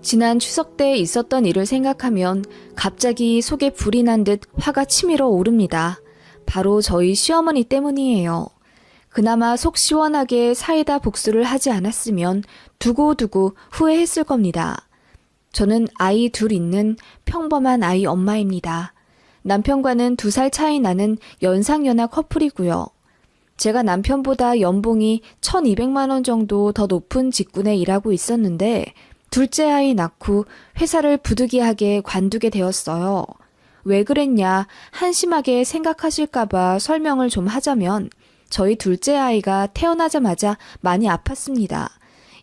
지난 추석 때 있었던 일을 생각하면 갑자기 속에 불이 난 듯 화가 치밀어 오릅니다. 바로 저희 시어머니 때문이에요. 그나마 속 시원하게 사이다 복수를 하지 않았으면 두고두고 후회했을 겁니다. 저는 아이 둘 있는 평범한 아이 엄마입니다. 남편과는 2살 차이 나는 연상연하 커플이고요. 제가 남편보다 연봉이 1,200만 원 정도 더 높은 직군에 일하고 있었는데 둘째 아이 낳고 회사를 부득이하게 관두게 되었어요. 왜 그랬냐 한심하게 생각하실까봐 설명을 좀 하자면 저희 둘째 아이가 태어나자마자 많이 아팠습니다.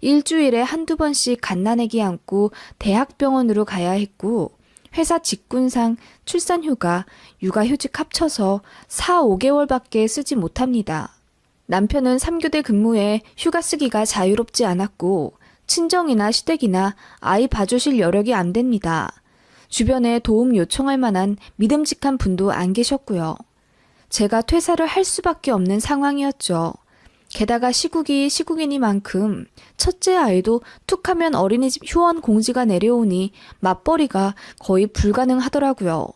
일주일에 한두 번씩 갓난아기 안고 대학병원으로 가야 했고 회사 직군상 출산휴가, 육아휴직 합쳐서 4, 5개월밖에 쓰지 못합니다. 남편은 3교대 근무에 휴가 쓰기가 자유롭지 않았고 친정이나 시댁이나 아이 봐주실 여력이 안 됩니다. 주변에 도움 요청할 만한 믿음직한 분도 안 계셨고요. 제가 퇴사를 할 수밖에 없는 상황이었죠. 게다가 시국이 시국이니만큼 첫째 아이도 툭하면 어린이집 휴원 공지가 내려오니 맞벌이가 거의 불가능하더라고요.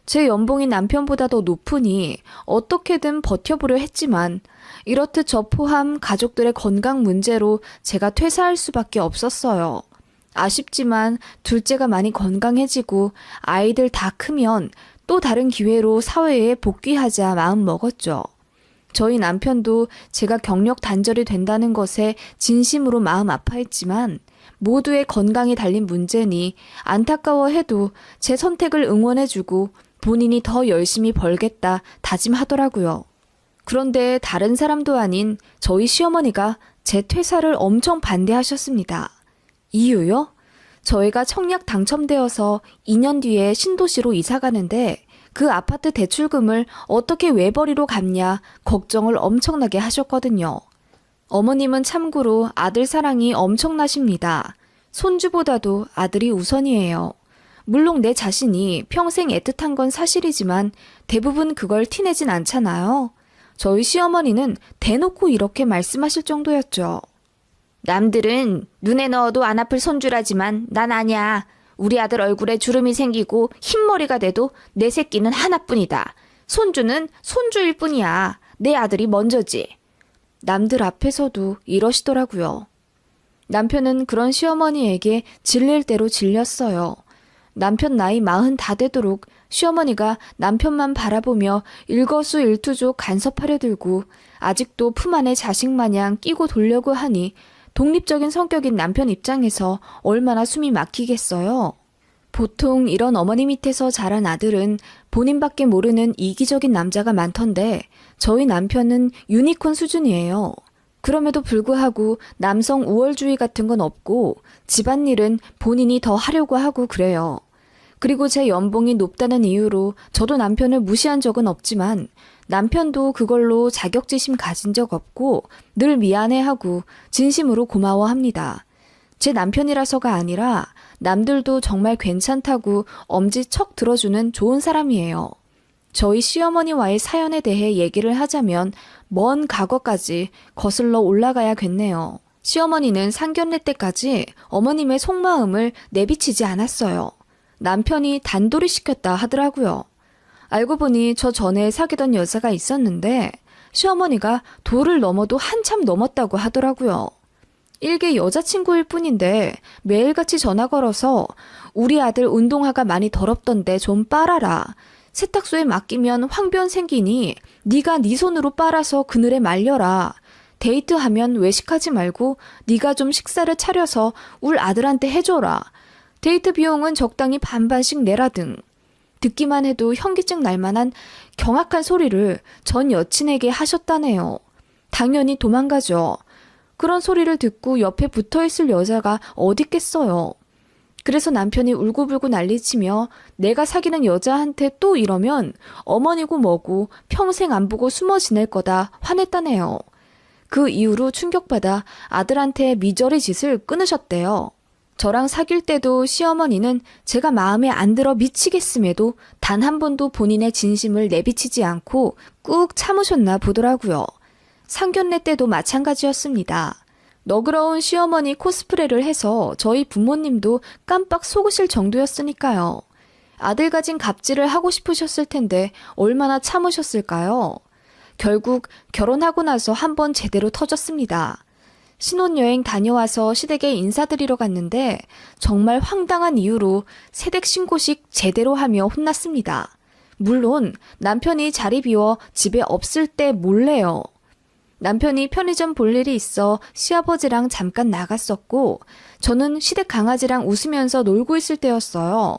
제 연봉이 남편보다 더 높으니 어떻게든 버텨보려 했지만 이렇듯 저 포함 가족들의 건강 문제로 제가 퇴사할 수밖에 없었어요. 아쉽지만 둘째가 많이 건강해지고 아이들 다 크면 또 다른 기회로 사회에 복귀하자 마음 먹었죠. 저희 남편도 제가 경력 단절이 된다는 것에 진심으로 마음 아파했지만 모두의 건강이 달린 문제니 안타까워해도 제 선택을 응원해주고 본인이 더 열심히 벌겠다 다짐하더라고요. 그런데 다른 사람도 아닌 저희 시어머니가 제 퇴사를 엄청 반대하셨습니다. 이유요? 저희가 청약 당첨되어서 2년 뒤에 신도시로 이사 가는데 그 아파트 대출금을 어떻게 외벌이로 갚냐 걱정을 엄청나게 하셨거든요. 어머님은 참고로 아들 사랑이 엄청나십니다. 손주보다도 아들이 우선이에요. 물론 내 자신이 평생 애틋한 건 사실이지만 대부분 그걸 티내진 않잖아요. 저희 시어머니는 대놓고 이렇게 말씀하실 정도였죠. 남들은 눈에 넣어도 안 아플 손주라지만 난 아냐. 우리 아들 얼굴에 주름이 생기고 흰머리가 돼도 내 새끼는 하나뿐이다. 손주는 손주일 뿐이야. 내 아들이 먼저지. 남들 앞에서도 이러시더라고요. 남편은 그런 시어머니에게 질릴 대로 질렸어요. 남편 나이 40 다 되도록 시어머니가 남편만 바라보며 일거수일투족 간섭하려 들고 아직도 품 안에 자식 마냥 끼고 돌려고 하니 독립적인 성격인 남편 입장에서 얼마나 숨이 막히겠어요. 보통 이런 어머니 밑에서 자란 아들은 본인밖에 모르는 이기적인 남자가 많던데 저희 남편은 유니콘 수준이에요. 그럼에도 불구하고 남성 우월주의 같은 건 없고 집안일은 본인이 더 하려고 하고 그래요. 그리고 제 연봉이 높다는 이유로 저도 남편을 무시한 적은 없지만 남편도 그걸로 자격지심 가진 적 없고 늘 미안해하고 진심으로 고마워합니다. 제 남편이라서가 아니라 남들도 정말 괜찮다고 엄지척 들어주는 좋은 사람이에요. 저희 시어머니와의 사연에 대해 얘기를 하자면 먼 과거까지 거슬러 올라가야겠네요. 시어머니는 상견례 때까지 어머님의 속마음을 내비치지 않았어요. 남편이 단돌이 시켰다 하더라고요. 알고 보니 저 전에 사귀던 여자가 있었는데 시어머니가 도를 넘어도 한참 넘었다고 하더라고요. 일개 여자친구일 뿐인데 매일같이 전화 걸어서 우리 아들 운동화가 많이 더럽던데 좀 빨아라. 세탁소에 맡기면 황변 생기니 네가 네 손으로 빨아서 그늘에 말려라. 데이트하면 외식하지 말고 네가 좀 식사를 차려서 울 아들한테 해줘라. 데이트 비용은 적당히 반반씩 내라 등. 듣기만 해도 현기증 날 만한 경악한 소리를 전 여친에게 하셨다네요. 당연히 도망가죠. 그런 소리를 듣고 옆에 붙어있을 여자가 어딨겠어요. 그래서 남편이 울고불고 난리치며 내가 사귀는 여자한테 또 이러면 어머니고 뭐고 평생 안 보고 숨어 지낼 거다 화냈다네요. 그 이후로 충격받아 아들한테 미저리 짓을 끊으셨대요. 저랑 사귈 때도 시어머니는 제가 마음에 안 들어 미치겠음에도 단 한 번도 본인의 진심을 내비치지 않고 꾹 참으셨나 보더라고요. 상견례 때도 마찬가지였습니다. 너그러운 시어머니 코스프레를 해서 저희 부모님도 깜빡 속으실 정도였으니까요. 아들 가진 갑질을 하고 싶으셨을 텐데 얼마나 참으셨을까요? 결국 결혼하고 나서 한번 제대로 터졌습니다. 신혼여행 다녀와서 시댁에 인사드리러 갔는데 정말 황당한 이유로 세댁 신고식 제대로 하며 혼났습니다. 물론 남편이 자리 비워 집에 없을 때 몰래요. 남편이 편의점 볼 일이 있어 시아버지랑 잠깐 나갔었고 저는 시댁 강아지랑 웃으면서 놀고 있을 때였어요.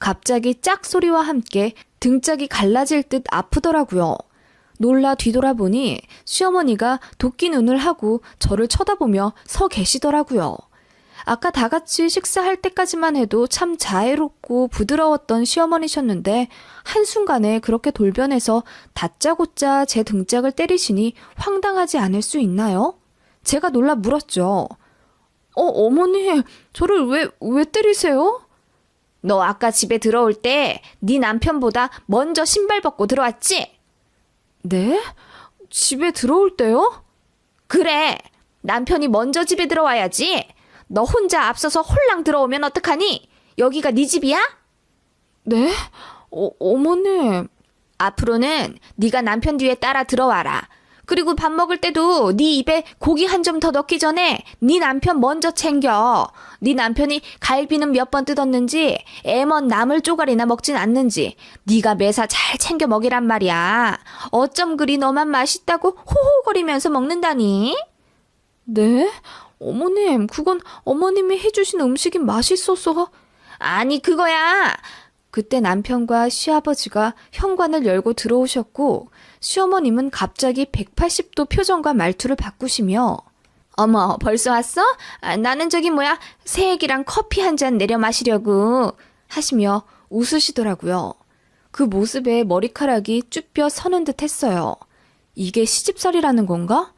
갑자기 짝 소리와 함께 등짝이 갈라질 듯 아프더라고요. 놀라 뒤돌아보니 시어머니가 도끼 눈을 하고 저를 쳐다보며 서 계시더라고요. 아까 다 같이 식사할 때까지만 해도 참 자애롭고 부드러웠던 시어머니셨는데 한순간에 그렇게 돌변해서 다짜고짜 제 등짝을 때리시니 황당하지 않을 수 있나요? 제가 놀라 물었죠. 어머니, 저를 왜 때리세요? 너 아까 집에 들어올 때 네 남편보다 먼저 신발 벗고 들어왔지? 네? 집에 들어올 때요? 그래, 남편이 먼저 집에 들어와야지. 너 혼자 앞서서 홀랑 들어오면 어떡하니? 여기가 네 집이야? 네? 어머님. 앞으로는 네가 남편 뒤에 따라 들어와라. 그리고 밥 먹을 때도 네 입에 고기 한 점 더 넣기 전에 네 남편 먼저 챙겨. 네 남편이 갈비는 몇 번 뜯었는지 애먼 나물 쪼가리나 먹진 않는지 네가 매사 잘 챙겨 먹이란 말이야. 어쩜 그리 너만 맛있다고 호호거리면서 먹는다니? 네? 어머님, 그건 어머님이 해주신 음식이 맛있어서. 아니, 그거야. 그때 남편과 시아버지가 현관을 열고 들어오셨고 시어머님은 갑자기 180도 표정과 말투를 바꾸시며 어머, 벌써 왔어? 나는 새애기랑 커피 한 잔 내려 마시려고 하시며 웃으시더라고요. 그 모습에 머리카락이 쭈뼛 서는 듯 했어요. 이게 시집살이라는 건가?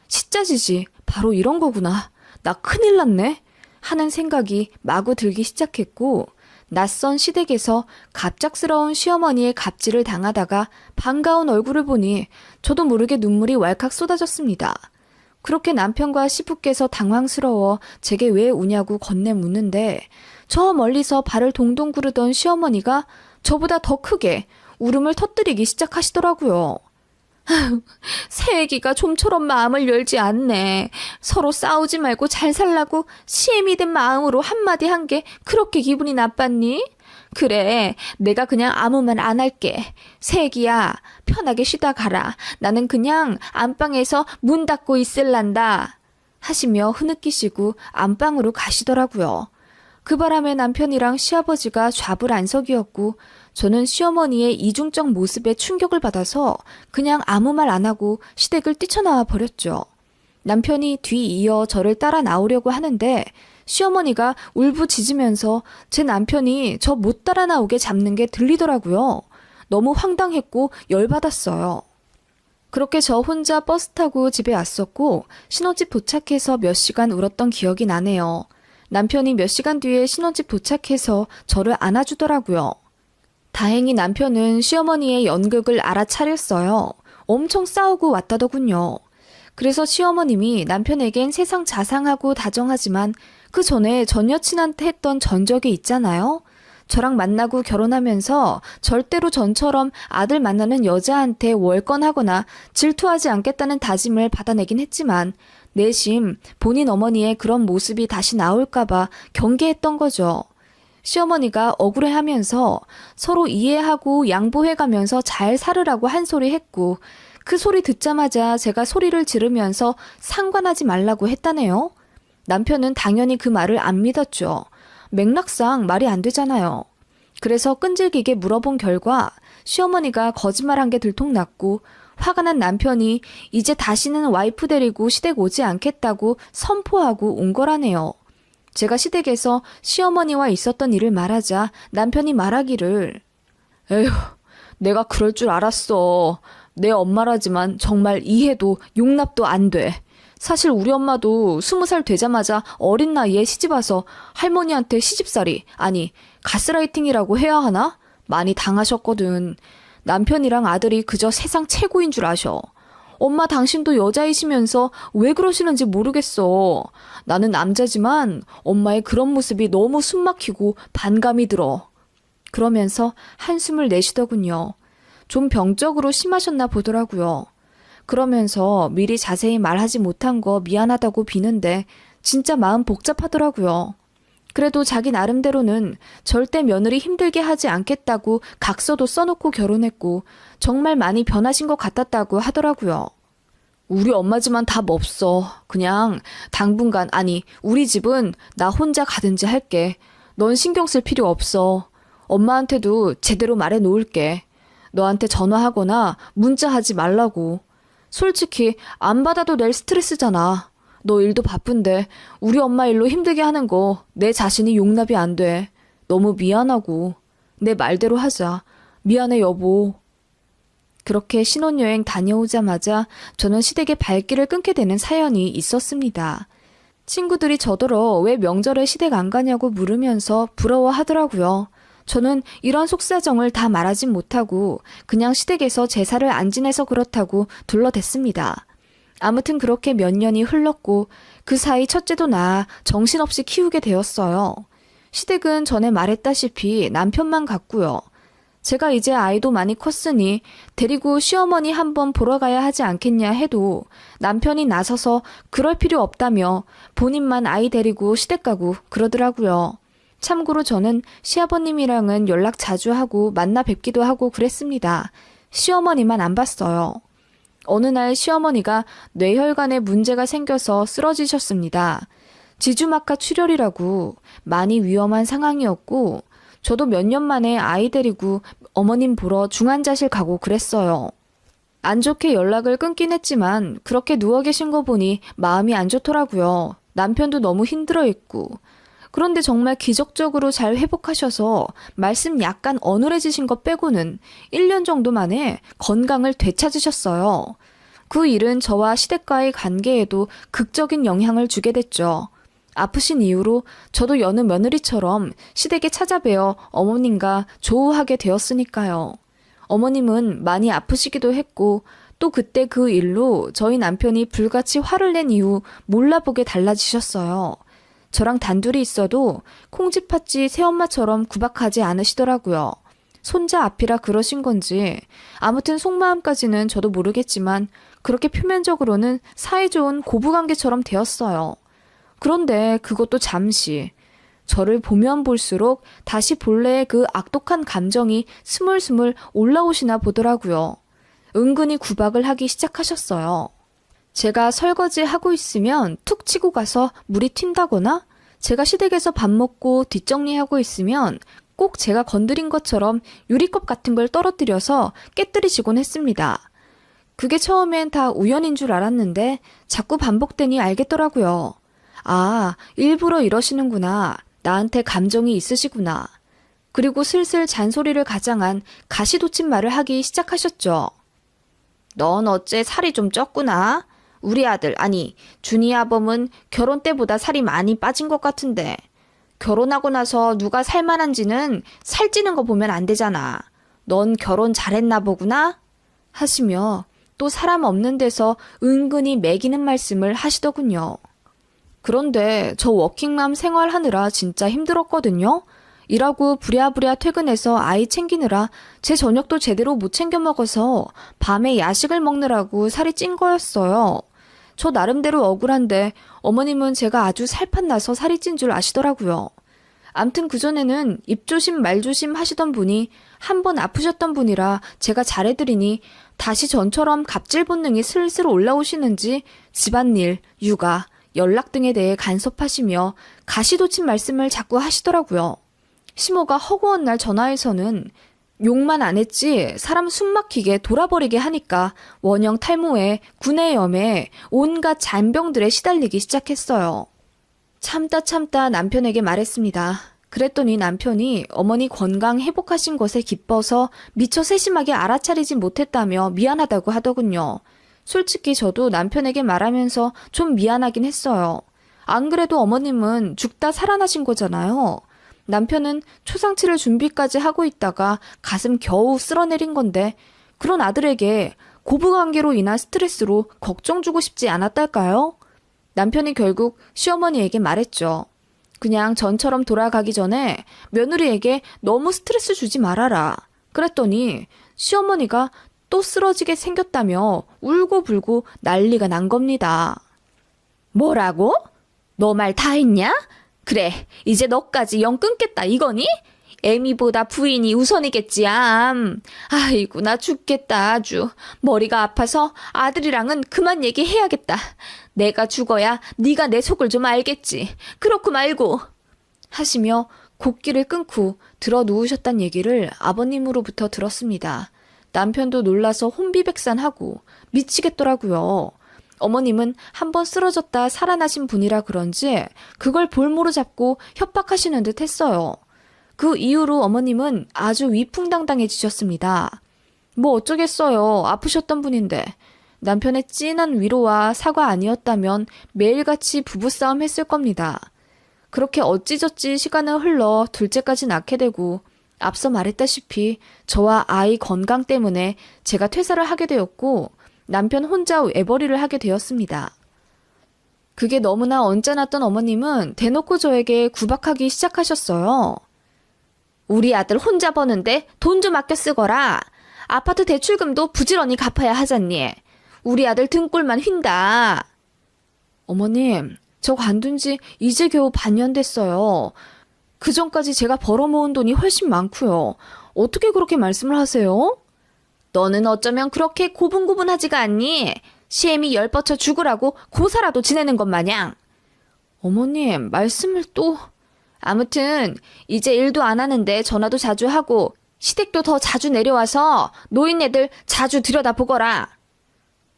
시짜지지, 바로 이런 거구나. 나 큰일 났네 하는 생각이 마구 들기 시작했고 낯선 시댁에서 갑작스러운 시어머니의 갑질을 당하다가 반가운 얼굴을 보니 저도 모르게 눈물이 왈칵 쏟아졌습니다. 그렇게 남편과 시부께서 당황스러워 제게 왜 우냐고 건네 묻는데 저 멀리서 발을 동동 구르던 시어머니가 저보다 더 크게 울음을 터뜨리기 시작하시더라고요. 새애기가 좀처럼 마음을 열지 않네. 서로 싸우지 말고 잘 살라고 시애미 된 마음으로 한마디 한 게 그렇게 기분이 나빴니? 그래, 내가 그냥 아무 말 안 할게. 새애기야, 편하게 쉬다 가라. 나는 그냥 안방에서 문 닫고 있을란다. 하시며 흐느끼시고 안방으로 가시더라고요. 그 바람에 남편이랑 시아버지가 좌불안석이었고 저는 시어머니의 이중적 모습에 충격을 받아서 그냥 아무 말 안 하고 시댁을 뛰쳐나와 버렸죠. 남편이 뒤이어 저를 따라 나오려고 하는데 시어머니가 울부짖으면서 제 남편이 저 못 따라 나오게 잡는 게 들리더라고요. 너무 황당했고 열받았어요. 그렇게 저 혼자 버스 타고 집에 왔었고 신혼집 도착해서 몇 시간 울었던 기억이 나네요. 남편이 몇 시간 뒤에 신혼집 도착해서 저를 안아주더라고요. 다행히 남편은 시어머니의 연극을 알아차렸어요. 엄청 싸우고 왔다더군요. 그래서 시어머님이 남편에겐 세상 자상하고 다정하지만 그 전에 전 여친한테 했던 전적이 있잖아요. 저랑 만나고 결혼하면서 절대로 전처럼 아들 만나는 여자한테 월권하거나 질투하지 않겠다는 다짐을 받아내긴 했지만 내심 본인 어머니의 그런 모습이 다시 나올까봐 경계했던 거죠. 시어머니가 억울해하면서 서로 이해하고 양보해가면서 잘 살으라고 한 소리 했고 그 소리 듣자마자 제가 소리를 지르면서 상관하지 말라고 했다네요. 남편은 당연히 그 말을 안 믿었죠. 맥락상 말이 안 되잖아요. 그래서 끈질기게 물어본 결과 시어머니가 거짓말한 게 들통났고 화가 난 남편이 이제 다시는 와이프 데리고 시댁 오지 않겠다고 선포하고 온 거라네요. 제가 시댁에서 시어머니와 있었던 일을 말하자 남편이 말하기를 에휴, 내가 그럴 줄 알았어. 내 엄마라지만 정말 이해도 용납도 안 돼. 사실 우리 엄마도 20살 되자마자 어린 나이에 시집와서 할머니한테 시집살이, 아니 가스라이팅이라고 해야 하나? 많이 당하셨거든. 남편이랑 아들이 그저 세상 최고인 줄 아셔. 엄마 당신도 여자이시면서 왜 그러시는지 모르겠어. 나는 남자지만 엄마의 그런 모습이 너무 숨막히고 반감이 들어. 그러면서 한숨을 내쉬더군요. 좀 병적으로 심하셨나 보더라고요. 그러면서 미리 자세히 말하지 못한 거 미안하다고 비는데 진짜 마음 복잡하더라고요. 그래도 자기 나름대로는 절대 며느리 힘들게 하지 않겠다고 각서도 써놓고 결혼했고 정말 많이 변하신 것 같았다고 하더라고요. 우리 엄마지만 답 없어. 그냥 당분간, 아니 우리 집은 나 혼자 가든지 할게. 넌 신경 쓸 필요 없어. 엄마한테도 제대로 말해 놓을게. 너한테 전화하거나 문자하지 말라고. 솔직히 안 받아도 될 스트레스잖아. 너 일도 바쁜데 우리 엄마 일로 힘들게 하는 거 내 자신이 용납이 안 돼. 너무 미안하고. 내 말대로 하자. 미안해 여보. 그렇게 신혼여행 다녀오자마자 저는 시댁의 발길을 끊게 되는 사연이 있었습니다. 친구들이 저더러 왜 명절에 시댁 안 가냐고 물으면서 부러워하더라고요. 저는 이런 속사정을 다 말하진 못하고 그냥 시댁에서 제사를 안 지내서 그렇다고 둘러댔습니다. 아무튼 그렇게 몇 년이 흘렀고 그 사이 첫째도 낳아 정신없이 키우게 되었어요. 시댁은 전에 말했다시피 남편만 갔고요. 제가 이제 아이도 많이 컸으니 데리고 시어머니 한번 보러 가야 하지 않겠냐 해도 남편이 나서서 그럴 필요 없다며 본인만 아이 데리고 시댁 가고 그러더라고요. 참고로 저는 시아버님이랑은 연락 자주 하고 만나 뵙기도 하고 그랬습니다. 시어머니만 안 봤어요. 어느 날 시어머니가 뇌혈관에 문제가 생겨서 쓰러지셨습니다. 지주막하 출혈이라고 많이 위험한 상황이었고 저도 몇 년 만에 아이 데리고 어머님 보러 중환자실 가고 그랬어요. 안 좋게 연락을 끊긴 했지만 그렇게 누워 계신 거 보니 마음이 안 좋더라고요. 남편도 너무 힘들어했고. 그런데 정말 기적적으로 잘 회복하셔서 말씀 약간 어눌해지신 것 빼고는 1년 정도 만에 건강을 되찾으셨어요. 그 일은 저와 시댁과의 관계에도 극적인 영향을 주게 됐죠. 아프신 이후로 저도 여느 며느리처럼 시댁에 찾아뵈어 어머님과 조우하게 되었으니까요. 어머님은 많이 아프시기도 했고 또 그때 그 일로 저희 남편이 불같이 화를 낸 이후 몰라보게 달라지셨어요. 저랑 단둘이 있어도 콩쥐팥쥐 새엄마처럼 구박하지 않으시더라고요. 손자 앞이라 그러신 건지 아무튼 속마음까지는 저도 모르겠지만 그렇게 표면적으로는 사이좋은 고부관계처럼 되었어요. 그런데 그것도 잠시. 저를 보면 볼수록 다시 본래의 그 악독한 감정이 스물스물 올라오시나 보더라고요. 은근히 구박을 하기 시작하셨어요. 제가 설거지 하고 있으면 툭 치고 가서 물이 튄다거나 제가 시댁에서 밥 먹고 뒷정리하고 있으면 꼭 제가 건드린 것처럼 유리컵 같은 걸 떨어뜨려서 깨뜨리시곤 했습니다. 그게 처음엔 다 우연인 줄 알았는데 자꾸 반복되니 알겠더라고요. 아, 일부러 이러시는구나. 나한테 감정이 있으시구나. 그리고 슬슬 잔소리를 가장한 가시돋친 말을 하기 시작하셨죠. 넌 어째 살이 좀 쪘구나? 우리 아들, 아니 준이 아범은 결혼 때보다 살이 많이 빠진 것 같은데 결혼하고 나서 누가 살만한지는 살찌는 거 보면 안 되잖아. 넌 결혼 잘했나 보구나? 하시며 또 사람 없는 데서 은근히 매기는 말씀을 하시더군요. 그런데 저 워킹맘 생활하느라 진짜 힘들었거든요. 일하고 부랴부랴 퇴근해서 아이 챙기느라 제 저녁도 제대로 못 챙겨 먹어서 밤에 야식을 먹느라고 살이 찐 거였어요. 저 나름대로 억울한데 어머님은 제가 아주 살판 나서 살이 찐 줄 아시더라고요. 암튼 그전에는 입조심 말조심 하시던 분이 한 번 아프셨던 분이라 제가 잘해드리니 다시 전처럼 갑질 본능이 슬슬 올라오시는지 집안일, 육아, 연락 등에 대해 간섭하시며 가시돋친 말씀을 자꾸 하시더라고요. 시모가 허구한 날 전화해서는 욕만 안 했지 사람 숨막히게 돌아버리게 하니까 원형 탈모에 구내염에 온갖 잔병들에 시달리기 시작했어요. 참다 남편에게 말했습니다. 그랬더니 남편이 어머니 건강 회복하신 것에 기뻐서 미처 세심하게 알아차리지 못했다며 미안하다고 하더군요. 솔직히 저도 남편에게 말하면서 좀 미안하긴 했어요. 안 그래도 어머님은 죽다 살아나신 거잖아요. 남편은 초상치를 준비까지 하고 있다가 가슴 겨우 쓸어내린 건데 그런 아들에게 고부관계로 인한 스트레스로 걱정 주고 싶지 않았달까요? 남편이 결국 시어머니에게 말했죠. 그냥 전처럼 돌아가기 전에 며느리에게 너무 스트레스 주지 말아라. 그랬더니 시어머니가 또 쓰러지게 생겼다며 울고불고 난리가 난 겁니다. 뭐라고? 너 말 다 했냐? 그래, 이제 너까지 영 끊겠다 이거니? 애미보다 부인이 우선이겠지, 암. 아이고, 나 죽겠다, 아주. 머리가 아파서 아들이랑은 그만 얘기해야겠다. 내가 죽어야 네가 내 속을 좀 알겠지. 그렇고 말고. 하시며 곡기를 끊고 들어 누우셨단 얘기를 아버님으로부터 들었습니다. 남편도 놀라서 혼비백산하고 미치겠더라고요. 어머님은 한번 쓰러졌다 살아나신 분이라 그런지 그걸 볼모로 잡고 협박하시는 듯 했어요. 그 이후로 어머님은 아주 위풍당당해지셨습니다. 뭐 어쩌겠어요. 아프셨던 분인데. 남편의 진한 위로와 사과 아니었다면 매일같이 부부싸움 했을 겁니다. 그렇게 어찌저찌 시간은 흘러 둘째까지 낳게 되고 앞서 말했다시피 저와 아이 건강 때문에 제가 퇴사를 하게 되었고 남편 혼자 애벌이를 하게 되었습니다. 그게 너무나 언짢았던 어머님은 대놓고 저에게 구박하기 시작하셨어요. 우리 아들 혼자 버는데 돈 좀 아껴 쓰거라. 아파트 대출금도 부지런히 갚아야 하잖니. 우리 아들 등골만 휜다. 어머님, 저 관둔 지 이제 겨우 반년 됐어요. 그전까지 제가 벌어모은 돈이 훨씬 많고요. 어떻게 그렇게 말씀을 하세요? 너는 어쩌면 그렇게 고분고분하지가 않니? 시애미 열뻗쳐 죽으라고 고사라도 지내는 것 마냥. 어머님, 말씀을 또... 아무튼 이제 일도 안 하는데 전화도 자주 하고 시댁도 더 자주 내려와서 노인네들 자주 들여다보거라.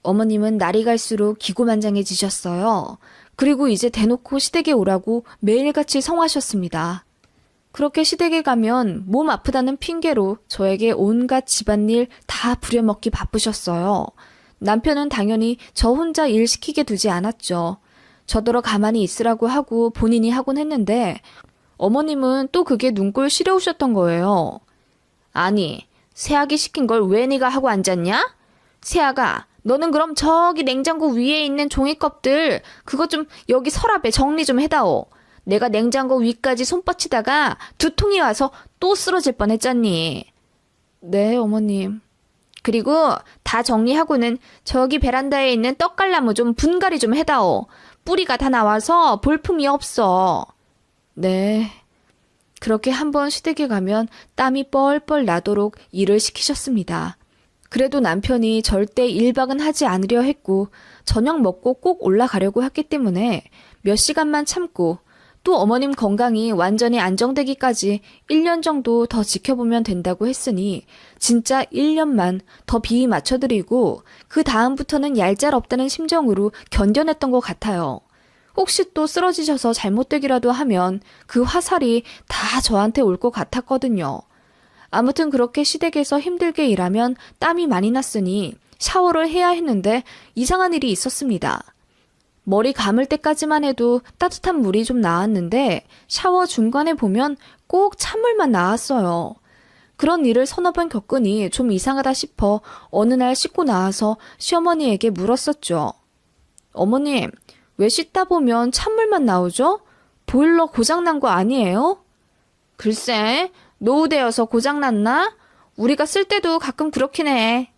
어머님은 날이 갈수록 기고만장해지셨어요. 그리고 이제 대놓고 시댁에 오라고 매일같이 성화하셨습니다. 그렇게 시댁에 가면 몸 아프다는 핑계로 저에게 온갖 집안일 다 부려먹기 바쁘셨어요. 남편은 당연히 저 혼자 일 시키게 두지 않았죠. 저더러 가만히 있으라고 하고 본인이 하곤 했는데 어머님은 또 그게 눈꼴 시려우셨던 거예요. 아니, 새아기 시킨 걸 왜 네가 하고 앉았냐? 새아가, 너는 그럼 저기 냉장고 위에 있는 종이컵들 그거 좀 여기 서랍에 정리 좀 해다오. 내가 냉장고 위까지 손뻗치다가 두통이 와서 또 쓰러질 뻔했잖니. 네, 어머님. 그리고 다 정리하고는 저기 베란다에 있는 떡갈나무 좀 분갈이 좀 해다오. 뿌리가 다 나와서 볼품이 없어. 네. 그렇게 한번 시댁에 가면 땀이 뻘뻘 나도록 일을 시키셨습니다. 그래도 남편이 절대 일박은 하지 않으려 했고 저녁 먹고 꼭 올라가려고 했기 때문에 몇 시간만 참고 또 어머님 건강이 완전히 안정되기까지 1년 정도 더 지켜보면 된다고 했으니 진짜 1년만 더 비위 맞춰드리고 그 다음부터는 얄짤없다는 심정으로 견뎌냈던 것 같아요. 혹시 또 쓰러지셔서 잘못되기라도 하면 그 화살이 다 저한테 올 것 같았거든요. 아무튼 그렇게 시댁에서 힘들게 일하면 땀이 많이 났으니 샤워를 해야 했는데 이상한 일이 있었습니다. 머리 감을 때까지만 해도 따뜻한 물이 좀 나왔는데 샤워 중간에 보면 꼭 찬물만 나왔어요. 그런 일을 서너 번 겪으니 좀 이상하다 싶어 어느 날 씻고 나와서 시어머니에게 물었었죠. 어머님, 왜 씻다 보면 찬물만 나오죠? 보일러 고장난 거 아니에요? 글쎄, 노후되어서 고장났나? 우리가 쓸 때도 가끔 그렇긴 해.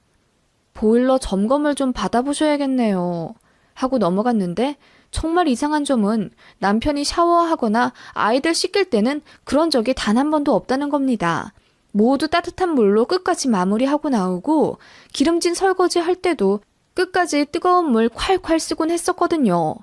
보일러 점검을 좀 받아보셔야겠네요. 하고 넘어갔는데 정말 이상한 점은 남편이 샤워하거나 아이들 씻길 때는 그런 적이 단 한 번도 없다는 겁니다. 모두 따뜻한 물로 끝까지 마무리하고 나오고 기름진 설거지 할 때도 끝까지 뜨거운 물 콸콸 쓰곤 했었거든요.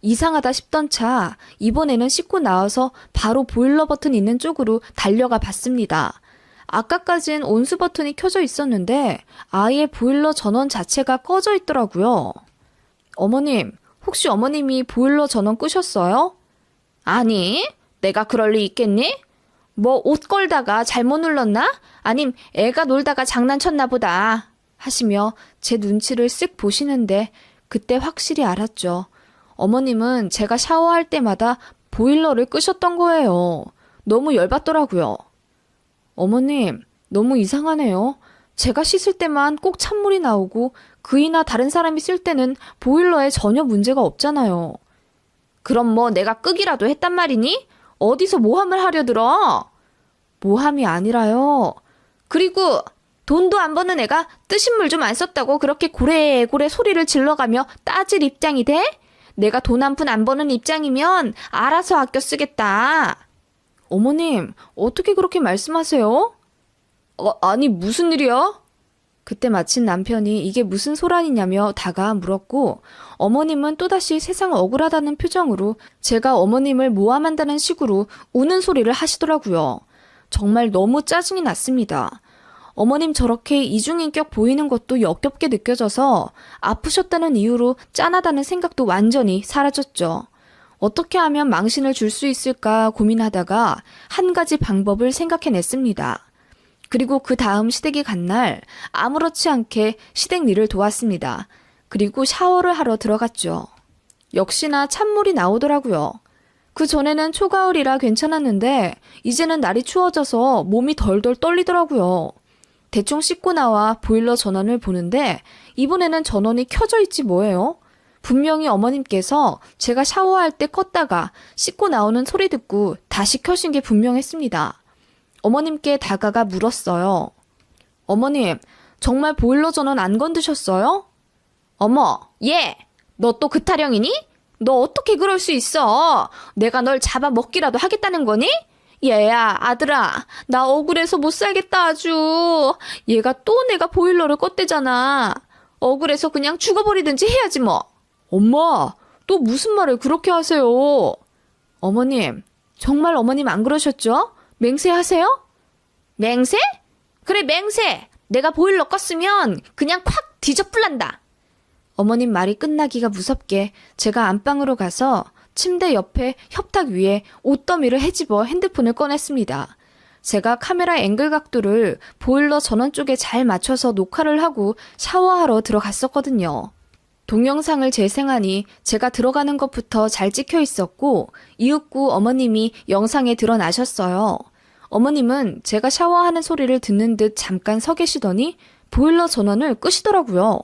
이상하다 싶던 차 이번에는 씻고 나와서 바로 보일러 버튼 있는 쪽으로 달려가 봤습니다. 아까까진 온수 버튼이 켜져 있었는데 아예 보일러 전원 자체가 꺼져 있더라고요. 어머님, 혹시 어머님이 보일러 전원 끄셨어요? 아니, 내가 그럴 리 있겠니? 뭐 옷 걸다가 잘못 눌렀나? 아님 애가 놀다가 장난쳤나 보다. 하시며 제 눈치를 쓱 보시는데 그때 확실히 알았죠. 어머님은 제가 샤워할 때마다 보일러를 끄셨던 거예요. 너무 열받더라고요. 어머님, 너무 이상하네요. 제가 씻을 때만 꼭 찬물이 나오고 그이나 다른 사람이 쓸 때는 보일러에 전혀 문제가 없잖아요. 그럼 뭐 내가 끄기라도 했단 말이니? 어디서 모함을 하려 들어? 모함이 아니라요. 그리고 돈도 안 버는 애가 뜨신 물 좀 안 썼다고 그렇게 고래고래 소리를 질러가며 따질 입장이 돼? 내가 돈 한 푼 안 버는 입장이면 알아서 아껴 쓰겠다. 어머님, 어떻게 그렇게 말씀하세요? 아니 무슨 일이야? 그때 마침 남편이 이게 무슨 소란이냐며 다가와 물었고 어머님은 또다시 세상 억울하다는 표정으로 제가 어머님을 모함한다는 식으로 우는 소리를 하시더라고요. 정말 너무 짜증이 났습니다. 어머님 저렇게 이중인격 보이는 것도 역겹게 느껴져서 아프셨다는 이유로 짠하다는 생각도 완전히 사라졌죠. 어떻게 하면 망신을 줄 수 있을까 고민하다가 한 가지 방법을 생각해냈습니다. 그리고 그 다음 시댁이 간 날 아무렇지 않게 시댁 일을 도왔습니다. 그리고 샤워를 하러 들어갔죠. 역시나 찬물이 나오더라고요. 그 전에는 초가을이라 괜찮았는데 이제는 날이 추워져서 몸이 덜덜 떨리더라고요. 대충 씻고 나와 보일러 전원을 보는데 이번에는 전원이 켜져 있지 뭐예요? 분명히 어머님께서 제가 샤워할 때 껐다가 씻고 나오는 소리 듣고 다시 켜신 게 분명했습니다. 어머님께 다가가 물었어요. 어머님, 정말 보일러 전원 안 건드셨어요? 어머, 얘! 너 또 그 타령이니? 너 어떻게 그럴 수 있어? 내가 널 잡아먹기라도 하겠다는 거니? 얘야, 아들아, 나 억울해서 못 살겠다 아주. 얘가 또 내가 보일러를 껐대잖아. 억울해서 그냥 죽어버리든지 해야지 뭐. 엄마, 또 무슨 말을 그렇게 하세요? 어머님, 정말 어머님 안 그러셨죠? 맹세하세요? 맹세? 그래 맹세! 내가 보일러 껐으면 그냥 콱 뒤져뿔난다. 어머님 말이 끝나기가 무섭게 제가 안방으로 가서 침대 옆에 협탁 위에 옷더미를 헤집어 핸드폰을 꺼냈습니다. 제가 카메라 앵글 각도를 보일러 전원 쪽에 잘 맞춰서 녹화를 하고 샤워하러 들어갔었거든요. 동영상을 재생하니 제가 들어가는 것부터 잘 찍혀 있었고 이윽고 어머님이 영상에 드러나셨어요. 어머님은 제가 샤워하는 소리를 듣는 듯 잠깐 서 계시더니 보일러 전원을 끄시더라고요.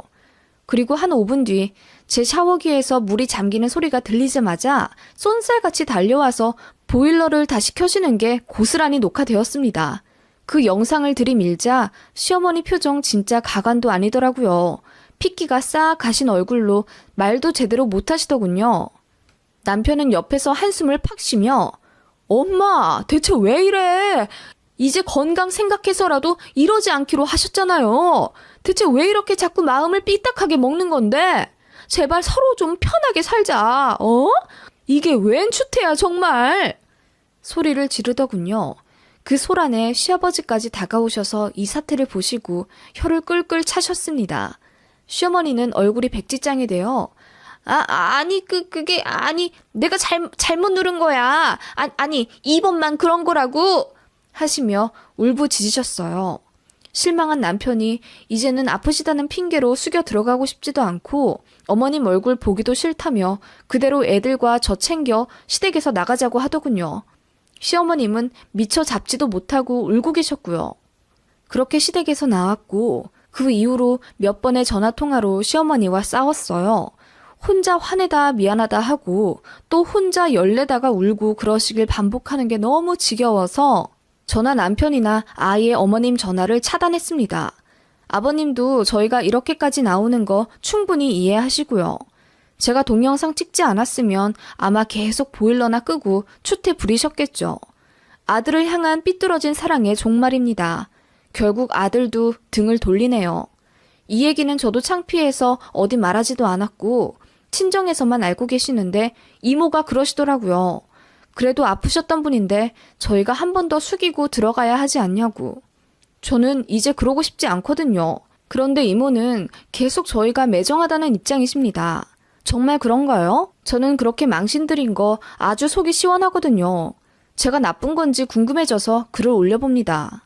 그리고 한 5분 뒤 제 샤워기에서 물이 잠기는 소리가 들리자마자 쏜살같이 달려와서 보일러를 다시 켜시는 게 고스란히 녹화되었습니다. 그 영상을 들이밀자 시어머니 표정 진짜 가관도 아니더라고요. 핏기가 싹 가신 얼굴로 말도 제대로 못하시더군요. 남편은 옆에서 한숨을 팍 쉬며 엄마, 대체 왜 이래? 이제 건강 생각해서라도 이러지 않기로 하셨잖아요. 대체 왜 이렇게 자꾸 마음을 삐딱하게 먹는 건데? 제발 서로 좀 편하게 살자. 이게 웬 추태야 정말. 소리를 지르더군요. 그 소란에 시아버지까지 다가오셔서 이 사태를 보시고 혀를 끌끌 차셨습니다. 시어머니는 얼굴이 백지장이 되어 아니, 내가 잘못 누른 거야. 아니, 이번만 그런 거라고 하시며 울부짖으셨어요. 실망한 남편이 이제는 아프시다는 핑계로 숙여 들어가고 싶지도 않고 어머님 얼굴 보기도 싫다며 그대로 애들과 저 챙겨 시댁에서 나가자고 하더군요. 시어머님은 미처 잡지도 못하고 울고 계셨고요. 그렇게 시댁에서 나왔고 그 이후로 몇 번의 전화통화로 시어머니와 싸웠어요. 혼자 화내다 미안하다 하고 또 혼자 열내다가 울고 그러시길 반복하는 게 너무 지겨워서 저나 남편이나 아이의 어머님 전화를 차단했습니다. 아버님도 저희가 이렇게까지 나오는 거 충분히 이해하시고요. 제가 동영상 찍지 않았으면 아마 계속 보일러나 끄고 추태 부리셨겠죠. 아들을 향한 삐뚤어진 사랑의 종말입니다. 결국 아들도 등을 돌리네요. 이 얘기는 저도 창피해서 어디 말하지도 않았고 친정에서만 알고 계시는데 이모가 그러시더라고요. 그래도 아프셨던 분인데 저희가 한 번 더 숙이고 들어가야 하지 않냐고. 저는 이제 그러고 싶지 않거든요. 그런데 이모는 계속 저희가 매정하다는 입장이십니다. 정말 그런가요? 저는 그렇게 망신드린 거 아주 속이 시원하거든요. 제가 나쁜 건지 궁금해져서 글을 올려봅니다.